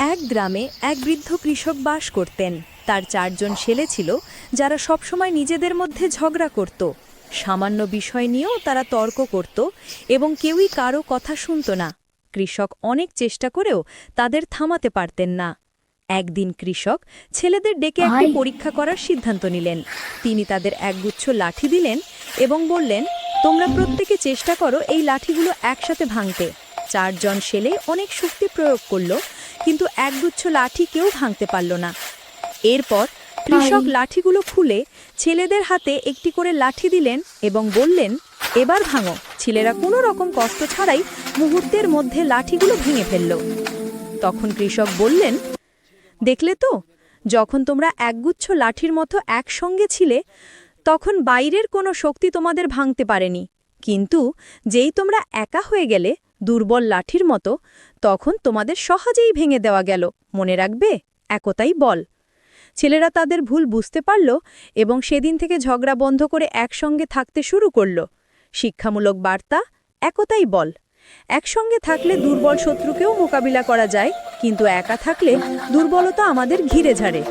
এক গ্রামে এক বৃদ্ধ কৃষক বাস করতেন। তার 4 জন ছেলে ছিল, যারা সবসময় নিজেদের মধ্যে ঝগড়া করত। সামান্য বিষয় নিয়েও তারা তর্ক করত এবং কেউই কারো কথা শুনত না। কৃষক অনেক চেষ্টা করেও তাদের থামাতে পারতেন না। একদিন কৃষক ছেলেদের ডেকে একটি পরীক্ষা করার সিদ্ধান্ত নিলেন। তিনি তাদের একগুচ্ছ লাঠি দিলেন এবং বললেন, তোমরা প্রত্যেকে চেষ্টা করো এই লাঠিগুলো একসাথে ভাঙতে। 4 জন ছেলে অনেক শক্তি প্রয়োগ করল, কিন্তু একগুচ্ছ লাঠি কেউ ভাঙতে পারল না। এরপর কৃষক লাঠিগুলো খুলে ছেলেদের হাতে একটি করে লাঠি দিলেন এবং বললেন, এবার ভাঙো। ছেলেরা কোনো রকম কষ্ট ছাড়াই মুহূর্তের মধ্যে লাঠিগুলো ভেঙে ফেলল। তখন কৃষক বললেন, দেখলে তো, যখন তোমরা একগুচ্ছ লাঠির মতো একসঙ্গে ছিলে তখন বাইরের কোনো শক্তি তোমাদের ভাঙতে পারেনি, কিন্তু যেই তোমরা একা হয়ে গেলে দুর্বল লাঠির মতো, তখন তোমাদের সহজেই ভেঙে দেওয়া গেল। মনে রাখবে, একতাই বল। ছেলেরা তাদের ভুল বুঝতে পারল এবং সেদিন থেকে ঝগড়া বন্ধ করে একসঙ্গে থাকতে শুরু করল। শিক্ষামূলক বার্তা: একতাই বল। একসঙ্গে থাকলে দুর্বল শত্রুকেও মোকাবিলা করা যায়, কিন্তু একা থাকলে দুর্বলতা আমাদের ঘিরে ঝাড়ে।